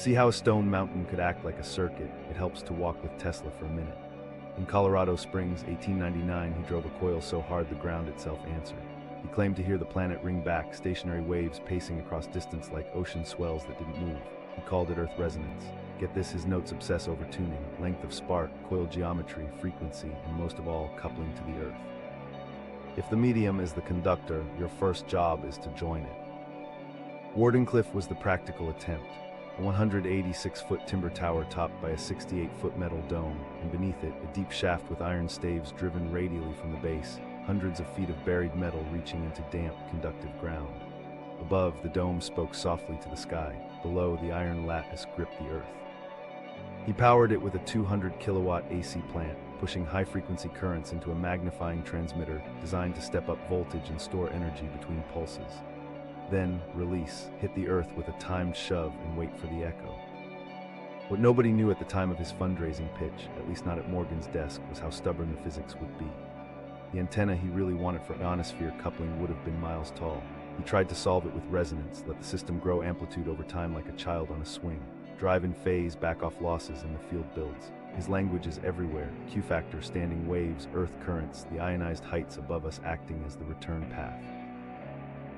See how a stone mountain could act like a circuit? It helps to walk with Tesla for a minute. In Colorado Springs, 1899, he drove a coil so hard the ground itself answered. He claimed to hear the planet ring back, stationary waves pacing across distance like ocean swells that didn't move. He called it Earth resonance. Get this, his notes obsess over tuning, length of spark, coil geometry, frequency, and most of all, coupling to the Earth. If the medium is the conductor, your first job is to join it. Wardenclyffe was the practical attempt. A 186-foot timber tower topped by a 68-foot metal dome, and beneath it, a deep shaft with iron staves driven radially from the base, hundreds of feet of buried metal reaching into damp, conductive ground. Above, the dome spoke softly to the sky. Below, the iron lattice gripped the earth. He powered it with a 200-kilowatt AC plant, pushing high-frequency currents into a magnifying transmitter designed to step up voltage and store energy between pulses. Then, release, hit the earth with a timed shove and wait for the echo. What nobody knew at the time of his fundraising pitch, at least not at Morgan's desk, was how stubborn the physics would be. The antenna he really wanted for ionosphere coupling would have been miles tall. He tried to solve it with resonance, let the system grow amplitude over time like a child on a swing. Drive in phase, back off losses, and the field builds. His language is everywhere. Q factor, standing waves, earth currents, the ionized heights above us acting as the return path.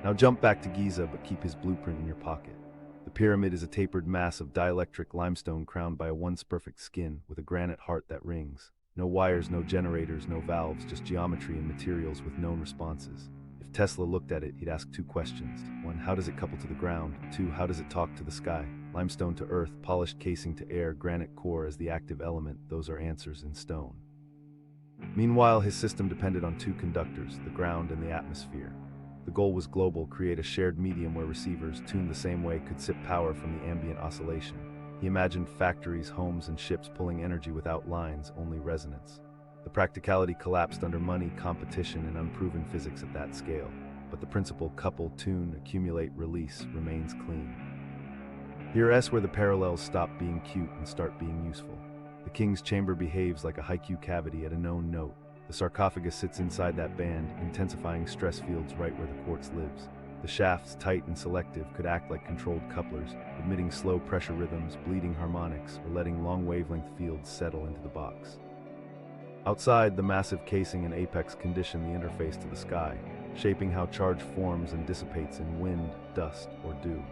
Now jump back to Giza, but keep his blueprint in your pocket. The pyramid is a tapered mass of dielectric limestone crowned by a once-perfect skin with a granite heart that rings. No wires, no generators, no valves, just geometry and materials with known responses. If Tesla looked at it, he'd ask two questions. One, how does it couple to the ground? Two, how does it talk to the sky? Limestone to earth, polished casing to air, granite core as the active element, those are answers in stone. Meanwhile, his system depended on two conductors, the ground and the atmosphere. The goal was global, create a shared medium where receivers, tuned the same way, could sip power from the ambient oscillation. He imagined factories, homes, and ships pulling energy without lines, only resonance. The practicality collapsed under money, competition, and unproven physics at that scale. But the principle, couple, tune, accumulate, release, remains clean. Here's where the parallels stop being cute and start being useful. The king's chamber behaves like a haiku cavity at a known note. The sarcophagus sits inside that band, intensifying stress fields right where the quartz lives. The shafts, tight and selective, could act like controlled couplers, emitting slow pressure rhythms, bleeding harmonics, or letting long wavelength fields settle into the box. Outside, the massive casing and apex condition the interface to the sky, shaping how charge forms and dissipates in wind, dust, or dew.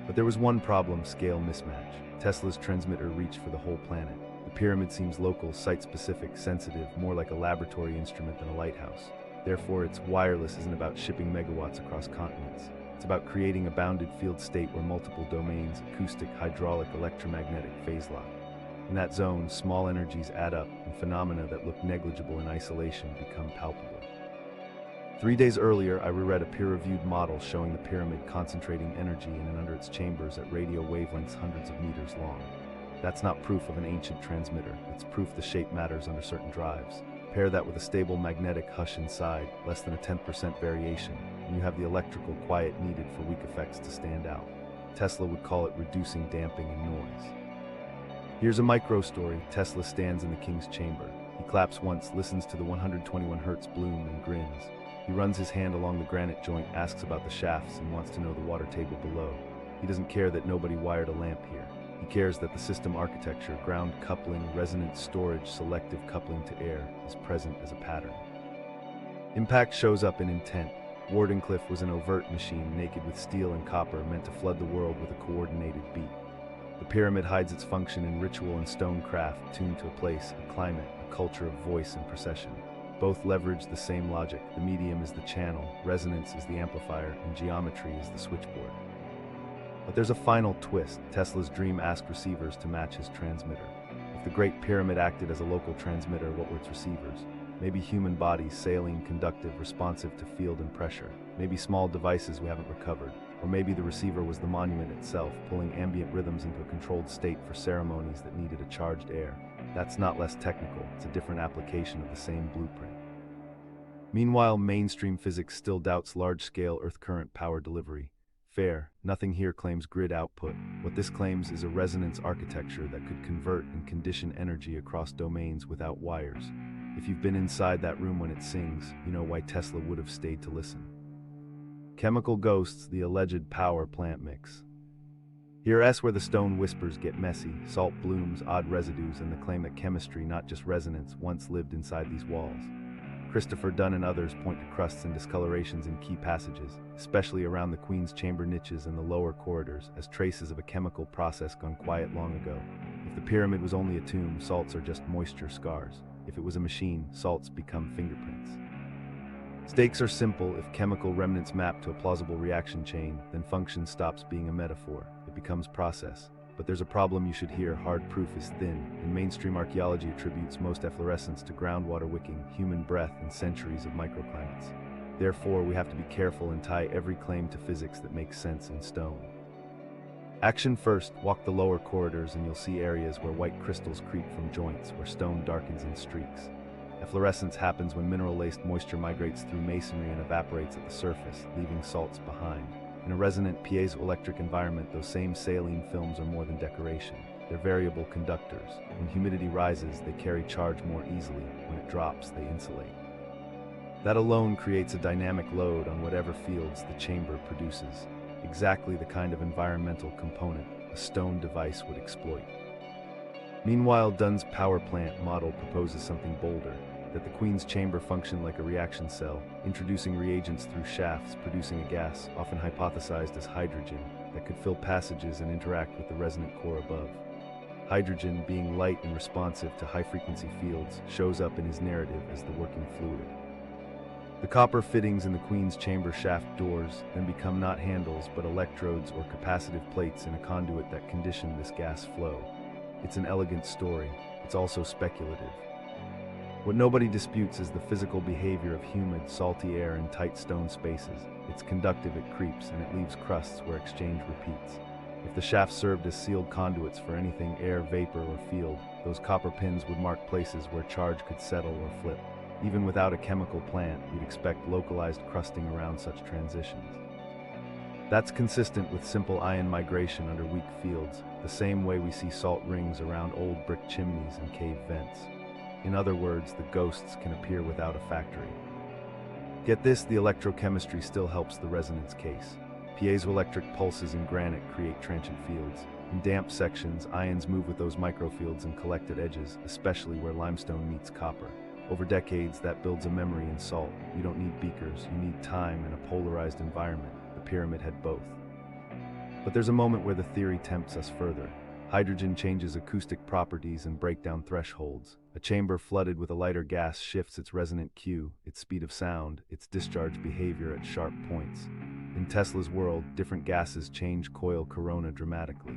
But there was one problem: scale mismatch. Tesla's transmitter reached for the whole planet. The pyramid seems local, site-specific, sensitive, more like a laboratory instrument than a lighthouse. Therefore, its wireless isn't about shipping megawatts across continents. It's about creating a bounded field state where multiple domains, acoustic, hydraulic, electromagnetic, phase lock. In that zone, small energies add up, and phenomena that look negligible in isolation become palpable. 3 days earlier, I reread a peer-reviewed model showing the pyramid concentrating energy in and under its chambers at radio wavelengths hundreds of meters long. That's not proof of an ancient transmitter. It's proof the shape matters under certain drives. Pair that with a stable magnetic hush inside, less than a 10% variation, and you have the electrical quiet needed for weak effects to stand out. Tesla would call it reducing damping and noise. Here's a micro story. Tesla stands in the king's chamber. He claps once, listens to the 121 Hz bloom, and grins. He runs his hand along the granite joint, asks about the shafts, and wants to know the water table below. He doesn't care that nobody wired a lamp here. He cares that the system architecture, ground coupling, resonant storage, selective coupling to air, is present as a pattern. Impact shows up in intent. Wardenclyffe was an overt machine, naked with steel and copper, meant to flood the world with a coordinated beat. The pyramid hides its function in ritual and stone craft, tuned to a place, a climate, a culture of voice and procession. Both leverage the same logic. The medium is the channel, resonance is the amplifier, and geometry is the switchboard. But there's a final twist. Tesla's dream asked receivers to match his transmitter. If the Great Pyramid acted as a local transmitter, what were its receivers? Maybe human bodies, saline, conductive, responsive to field and pressure. Maybe small devices we haven't recovered. Or maybe the receiver was the monument itself, pulling ambient rhythms into a controlled state for ceremonies that needed a charged air. That's not less technical. It's a different application of the same blueprint. Meanwhile, mainstream physics still doubts large-scale earth current power delivery. Fair, nothing here claims grid output. What this claims is a resonance architecture that could convert and condition energy across domains without wires. If you've been inside that room when it sings, you know why Tesla would have stayed to listen. Chemical ghosts, the alleged power plant mix. Here's where the stone whispers get messy, salt blooms, odd residues, and the claim that chemistry, not just resonance, once lived inside these walls. Christopher Dunn and others point to crusts and discolorations in key passages, especially around the Queen's Chamber niches and the lower corridors, as traces of a chemical process gone quiet long ago. If the pyramid was only a tomb, salts are just moisture scars. If it was a machine, salts become fingerprints. Stakes are simple. If chemical remnants map to a plausible reaction chain, then function stops being a metaphor. It becomes process. But there's a problem you should hear. Hard proof is thin, and mainstream archaeology attributes most efflorescence to groundwater wicking, human breath, and centuries of microclimates. Therefore, we have to be careful and tie every claim to physics that makes sense in stone. Action first, walk the lower corridors and you'll see areas where white crystals creep from joints, where stone darkens in streaks. Efflorescence happens when mineral-laced moisture migrates through masonry and evaporates at the surface, leaving salts behind. In a resonant piezoelectric environment, those same saline films are more than decoration. They're variable conductors. When humidity rises, they carry charge more easily. When it drops, they insulate. That alone creates a dynamic load on whatever fields the chamber produces. Exactly the kind of environmental component a stone device would exploit. Meanwhile, Dunn's power plant model proposes something bolder, that the Queen's chamber functioned like a reaction cell, introducing reagents through shafts, producing a gas, often hypothesized as hydrogen, that could fill passages and interact with the resonant core above. Hydrogen, being light and responsive to high-frequency fields, shows up in his narrative as the working fluid. The copper fittings in the Queen's chamber shaft doors then become not handles but electrodes or capacitive plates in a conduit that condition this gas flow. It's an elegant story. It's also speculative. What nobody disputes is the physical behavior of humid, salty air in tight stone spaces. It's conductive, it creeps, and it leaves crusts where exchange repeats. If the shafts served as sealed conduits for anything air, vapor, or field, those copper pins would mark places where charge could settle or flip. Even without a chemical plant, you'd expect localized crusting around such transitions. That's consistent with simple ion migration under weak fields, the same way we see salt rings around old brick chimneys and cave vents. In other words, the ghosts can appear without a factory. Get this, the electrochemistry still helps the resonance case. Piezoelectric pulses in granite create transient fields. In damp sections, ions move with those microfields and collect at edges, especially where limestone meets copper. Over decades, that builds a memory in salt. You don't need beakers, you need time and a polarized environment. The pyramid had both. But there's a moment where the theory tempts us further. Hydrogen changes acoustic properties and breakdown thresholds. A chamber flooded with a lighter gas shifts its resonant Q, its speed of sound, its discharge behavior at sharp points. In Tesla's world, different gases change coil corona dramatically.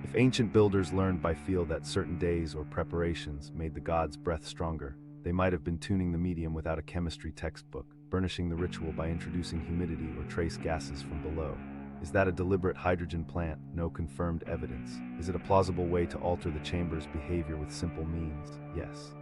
If ancient builders learned by feel that certain days or preparations made the gods' breath stronger, they might have been tuning the medium without a chemistry textbook, burnishing the ritual by introducing humidity or trace gases from below. Is that a deliberate hydrogen plant? No confirmed evidence. Is it a plausible way to alter the chamber's behavior with simple means? Yes.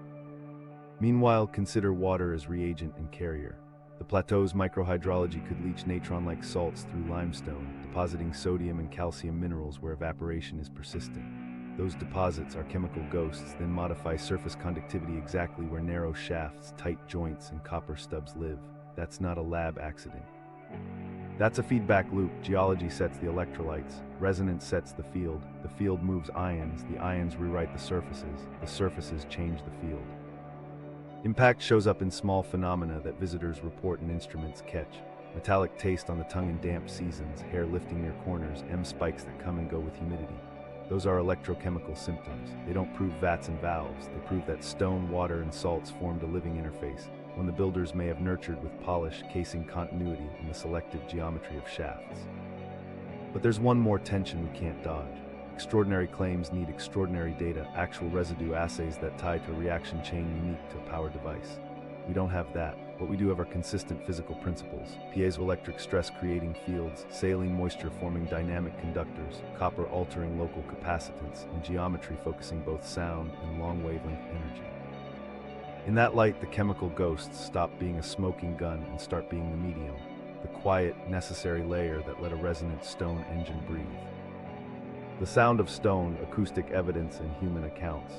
Meanwhile, consider water as reagent and carrier. The plateau's microhydrology could leach natron-like salts through limestone, depositing sodium and calcium minerals where evaporation is persistent. Those deposits are chemical ghosts, then modify surface conductivity exactly where narrow shafts, tight joints, and copper stubs live. That's not a lab accident. That's a feedback loop. Geology sets the electrolytes, resonance sets the field moves ions, the ions rewrite the surfaces change the field. Impact shows up in small phenomena that visitors report and instruments catch. Metallic taste on the tongue in damp seasons, hair lifting near corners, spikes that come and go with humidity. Those are electrochemical symptoms. They don't prove vats and valves. They prove that stone, water, and salts formed a living interface, one the builders may have nurtured with polish, casing continuity in the selective geometry of shafts. But there's one more tension we can't dodge. Extraordinary claims need extraordinary data, actual residue assays that tie to a reaction chain unique to a power device. We don't have that. What we do have are consistent physical principles: piezoelectric stress creating fields, saline moisture forming dynamic conductors, copper altering local capacitance, and geometry focusing both sound and long wavelength energy. In that light, the chemical ghosts stop being a smoking gun and start being the medium, the quiet, necessary layer that let a resonant stone engine breathe. The sound of stone, acoustic evidence, and human accounts.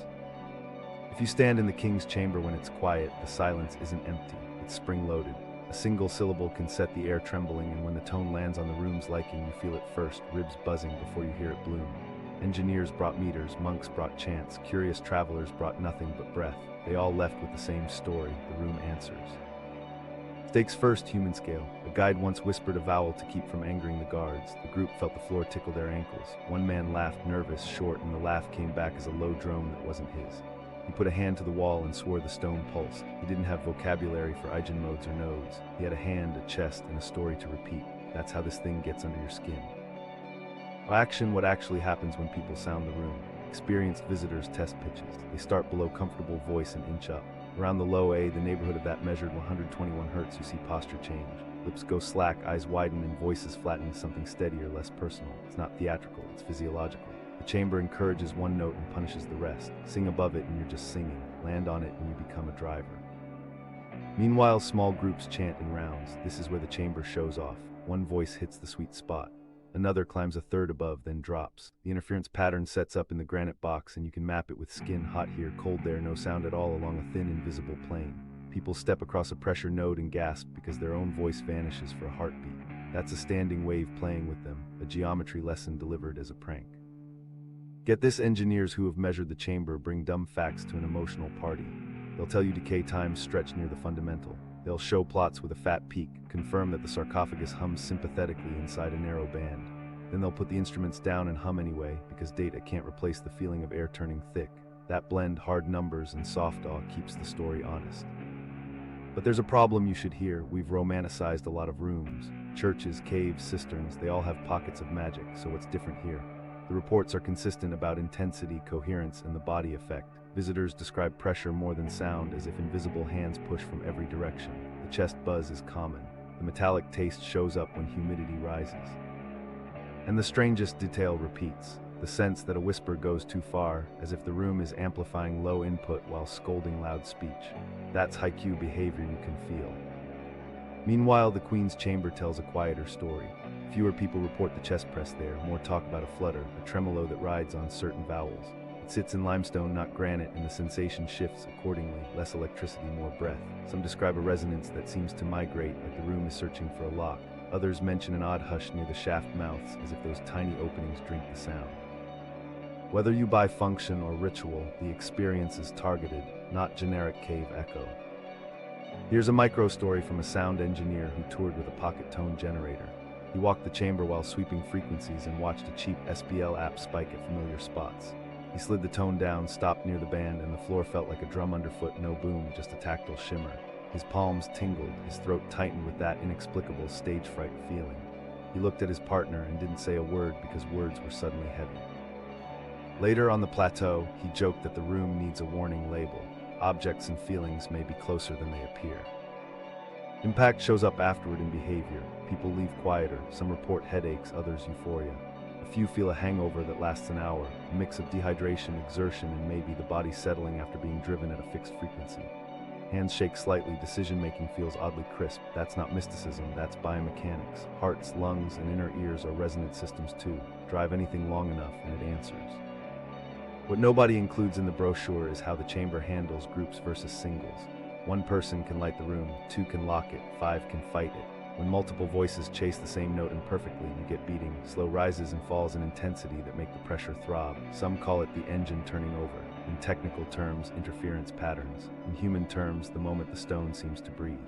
If you stand in the king's chamber when it's quiet, the silence isn't empty, it's spring-loaded. A single syllable can set the air trembling, and when the tone lands on the room's liking, you feel it first, ribs buzzing before you hear it bloom. Engineers brought meters, monks brought chants, curious travelers brought nothing but breath. They all left with the same story, the room answers. Stakes first, human scale. A guide once whispered a vowel to keep from angering the guards. The group felt the floor tickle their ankles. One man laughed, nervous, short, and the laugh came back as a low drone that wasn't his. He put a hand to the wall and swore the stone pulsed. He didn't have vocabulary for Eigen modes or nodes. He had a hand, a chest, and a story to repeat. That's how this thing gets under your skin. Action: what actually happens when people sound the room. Experienced visitors test pitches. They start below comfortable voice and inch up. Around the low A, the neighborhood of that measured 121 hertz, you see posture change. Lips go slack, eyes widen, and voices flatten to something steadier, less personal. It's not theatrical, it's physiological. The chamber encourages one note and punishes the rest. Sing above it and you're just singing. Land on it and you become a driver. Meanwhile, small groups chant in rounds. This is where the chamber shows off. One voice hits the sweet spot. Another climbs a third above, then drops. The interference pattern sets up in the granite box, and you can map it with skin, hot here, cold there, no sound at all along a thin, invisible plane. People step across a pressure node and gasp because their own voice vanishes for a heartbeat. That's a standing wave playing with them, a geometry lesson delivered as a prank. Get this: engineers who have measured the chamber bring dumb facts to an emotional party. They'll tell you decay times stretch near the fundamental. They'll show plots with a fat peak, confirm that the sarcophagus hums sympathetically inside a narrow band. Then they'll put the instruments down and hum anyway, because data can't replace the feeling of air turning thick. That blend, hard numbers and soft awe, keeps the story honest. But there's a problem you should hear. We've romanticized a lot of rooms. Churches, caves, cisterns, they all have pockets of magic, so what's different here? The reports are consistent about intensity, coherence, and the body effect. Visitors describe pressure more than sound, as if invisible hands push from every direction. The chest buzz is common. The metallic taste shows up when humidity rises. And the strangest detail repeats, the sense that a whisper goes too far, as if the room is amplifying low input while scolding loud speech. That's haiku behavior you can feel. Meanwhile, the Queen's chamber tells a quieter story. Fewer people report the chest press there, more talk about a flutter, a tremolo that rides on certain vowels. It sits in limestone, not granite, and the sensation shifts accordingly. Less electricity, more breath. Some describe a resonance that seems to migrate, like the room is searching for a lock. Others mention an odd hush near the shaft mouths, as if those tiny openings drink the sound. Whether you buy function or ritual, the experience is targeted, not generic cave echo. Here's a micro story from a sound engineer who toured with a pocket tone generator. He walked the chamber while sweeping frequencies and watched a cheap SPL app spike at familiar spots. He slid the tone down, stopped near the band, and the floor felt like a drum underfoot, no boom, just a tactile shimmer. His palms tingled, his throat tightened with that inexplicable stage fright feeling. He looked at his partner and didn't say a word because words were suddenly heavy. Later on the plateau, he joked that the room needs a warning label. Objects and feelings may be closer than they appear. Impact shows up afterward in behavior. People leave quieter, some report headaches, others euphoria. A few feel a hangover that lasts an hour, a mix of dehydration, exertion, and maybe the body settling after being driven at a fixed frequency. Hands shake slightly, decision-making feels oddly crisp. That's not mysticism, that's biomechanics. Hearts, lungs, and inner ears are resonant systems too. Drive anything long enough and it answers. What nobody includes in the brochure is how the chamber handles groups versus singles. One person can light the room, two can lock it, five can fight it. When multiple voices chase the same note imperfectly, you get beating, slow rises and falls in intensity that make the pressure throb. Some call it the engine turning over. In technical terms, interference patterns. In human terms, the moment the stone seems to breathe.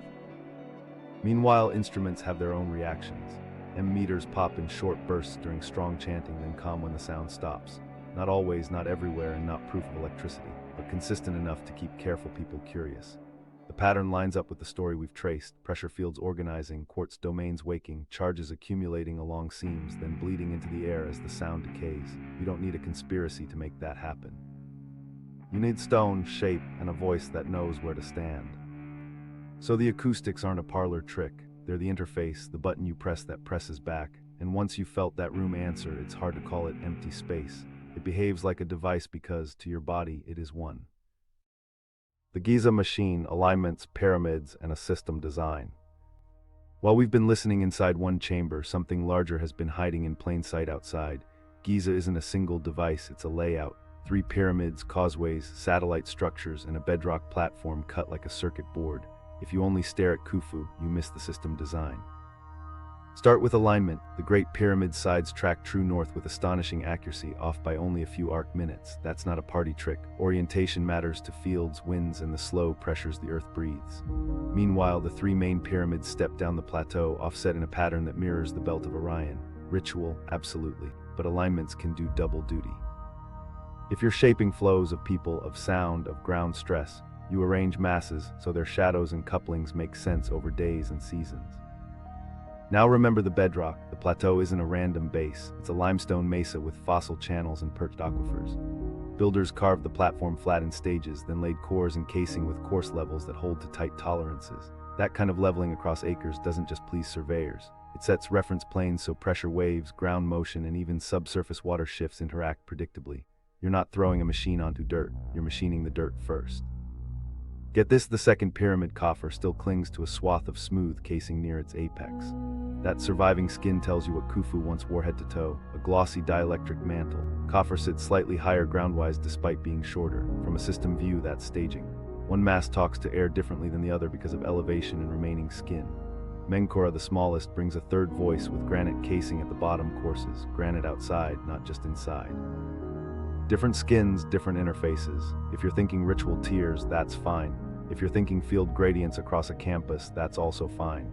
Meanwhile, instruments have their own reactions. Meters pop in short bursts during strong chanting, then calm when the sound stops. Not always, not everywhere, and not proof of electricity, but consistent enough to keep careful people curious. The pattern lines up with the story we've traced: pressure fields organizing, quartz domains waking, charges accumulating along seams, then bleeding into the air as the sound decays. You don't need a conspiracy to make that happen. You need stone, shape, and a voice that knows where to stand. So the acoustics aren't a parlor trick. They're the interface, the button you press that presses back. And once you've felt that room answer, it's hard to call it empty space. It behaves like a device because, to your body, it is one. The Giza machine, alignments, pyramids, and a system design. While we've been listening inside one chamber, something larger has been hiding in plain sight outside. Giza isn't a single device, it's a layout. 3 pyramids, causeways, satellite structures, and a bedrock platform cut like a circuit board. If you only stare at Khufu, you miss the system design. Start with alignment. The Great Pyramid's sides track true north with astonishing accuracy, off by only a few arc minutes. That's not a party trick. Orientation matters to fields, winds, and the slow pressures the earth breathes. Meanwhile, the three main pyramids step down the plateau, offset in a pattern that mirrors the belt of Orion. Ritual, absolutely, but alignments can do double duty. If you're shaping flows of people, of sound, of ground stress, you arrange masses so their shadows and couplings make sense over days and seasons. Now remember the bedrock. The plateau isn't a random base. It's a limestone mesa with fossil channels and perched aquifers. Builders carved the platform flat in stages, then laid cores and casing with coarse levels that hold to tight tolerances. That kind of leveling across acres doesn't just please surveyors. It sets reference planes so pressure waves, ground motion, and even subsurface water shifts interact predictably. You're not throwing a machine onto dirt, you're machining the dirt first. Get this, the second pyramid coffer still clings to a swath of smooth casing near its apex. That surviving skin tells you what Khufu once wore head to toe, a glossy dielectric mantle. Coffer sits slightly higher groundwise despite being shorter. From a system view, that's staging. One mass talks to air differently than the other because of elevation and remaining skin. Menkora, the smallest, brings a third voice with granite casing at the bottom courses, granite outside, not just inside. Different skins, different interfaces. If you're thinking ritual tiers, that's fine. If you're thinking field gradients across a campus, that's also fine.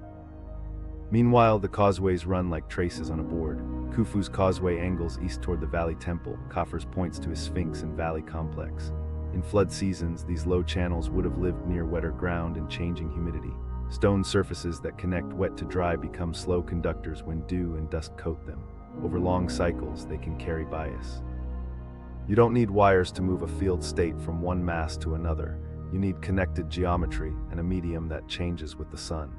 Meanwhile, the causeways run like traces on a board. Khufu's causeway angles east toward the valley temple. Khafre's points to his sphinx and valley complex. In flood seasons, these low channels would have lived near wetter ground and changing humidity. Stone surfaces that connect wet to dry become slow conductors when dew and dust coat them. Over long cycles, they can carry bias. You don't need wires to move a field state from one mass to another. You need connected geometry and a medium that changes with the sun.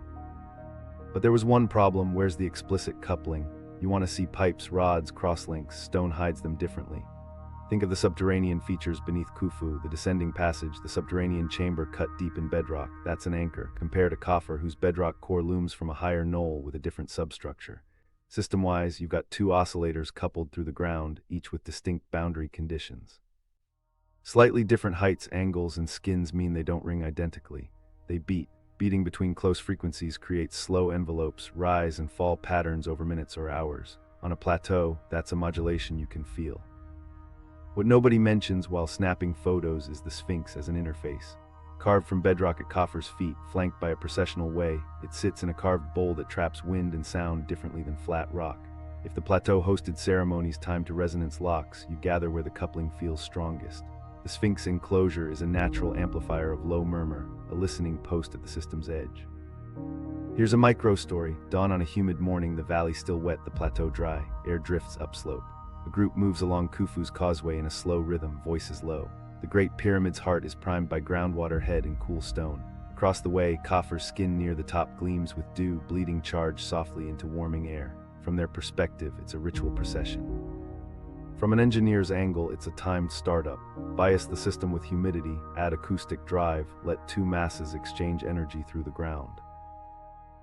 But there was one problem. Where's the explicit coupling? You want to see pipes, rods, crosslinks. Stone hides them differently. Think of the subterranean features beneath Khufu, the descending passage, the subterranean chamber cut deep in bedrock. That's an anchor. Compare to Khafre, whose bedrock core looms from a higher knoll with a different substructure. System-wise, you've got two oscillators coupled through the ground, each with distinct boundary conditions. Slightly different heights, angles, and skins mean they don't ring identically. They beat. Beating between close frequencies creates slow envelopes, rise and fall patterns over minutes or hours. On a plateau, that's a modulation you can feel. What nobody mentions while snapping photos is the Sphinx as an interface. Carved from bedrock at Khafre's feet, flanked by a processional way, it sits in a carved bowl that traps wind and sound differently than flat rock. If the plateau hosted ceremonies timed to resonance locks, you gather where the coupling feels strongest. The Sphinx enclosure is a natural amplifier of low murmur, a listening post at the system's edge. Here's a micro story. Dawn on a humid morning, the valley still wet, the plateau dry, air drifts upslope. A group moves along Khufu's causeway in a slow rhythm, voices low. The Great Pyramid's heart is primed by groundwater head and cool stone. Across the way, Khafre's skin near the top gleams with dew, bleeding charge softly into warming air. From their perspective, it's a ritual procession. From an engineer's angle, it's a timed startup. Bias the system with humidity, add acoustic drive, let two masses exchange energy through the ground.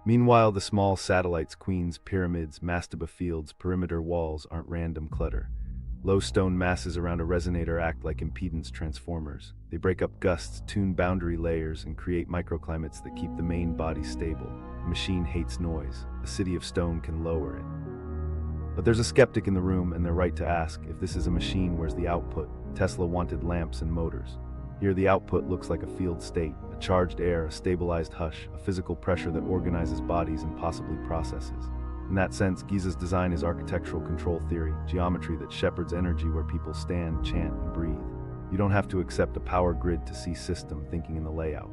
Meanwhile, the small satellites, queens, pyramids, mastaba fields, perimeter walls aren't random clutter. Low stone masses around a resonator act like impedance transformers. They break up gusts, tune boundary layers, and create microclimates that keep the main body stable. A machine hates noise. A city of stone can lower it. But there's a skeptic in the room, and they're right to ask, if this is a machine, where's the output? Tesla wanted lamps and motors. Here the output looks like a field state, a charged air, a stabilized hush, a physical pressure that organizes bodies and possibly processes. In that sense, Giza's design is architectural control theory, geometry that shepherds energy where people stand, chant, and breathe. You don't have to accept a power grid to see system thinking in the layout.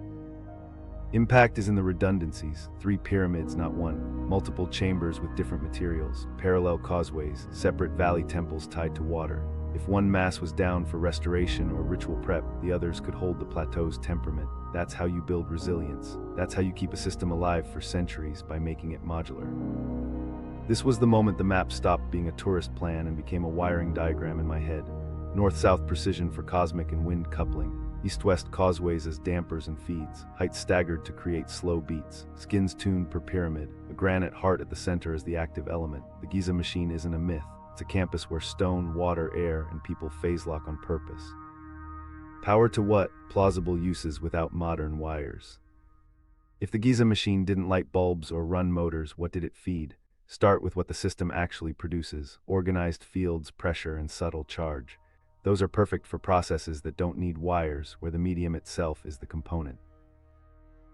Impact is in the redundancies, 3 pyramids, not one, multiple chambers with different materials, parallel causeways, separate valley temples tied to water. If one mass was down for restoration or ritual prep, the others could hold the plateau's temperament. That's how you build resilience. That's how you keep a system alive for centuries, by making it modular. This was the moment the map stopped being a tourist plan and became a wiring diagram in my head. North-south precision for cosmic and wind coupling. East-west causeways as dampers and feeds, heights staggered to create slow beats, skins tuned per pyramid, a granite heart at the center as the active element. The Giza machine isn't a myth, it's a campus where stone, water, air, and people phase lock on purpose. Power to what? Plausible uses without modern wires. If the Giza machine didn't light bulbs or run motors, what did it feed? Start with what the system actually produces: organized fields, pressure, and subtle charge. Those are perfect for processes that don't need wires, where the medium itself is the component.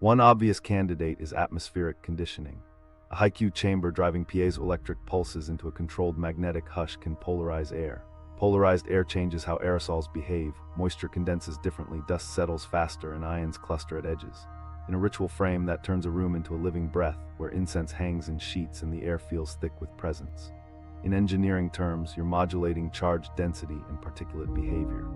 One obvious candidate is atmospheric conditioning. A high-Q chamber driving piezoelectric pulses into a controlled magnetic hush can polarize air. Polarized air changes how aerosols behave. Moisture condenses differently, dust settles faster, and ions cluster at edges. In a ritual frame, that turns a room into a living breath, where incense hangs in sheets and the air feels thick with presence. In engineering terms, you're modulating charge density and particulate behavior.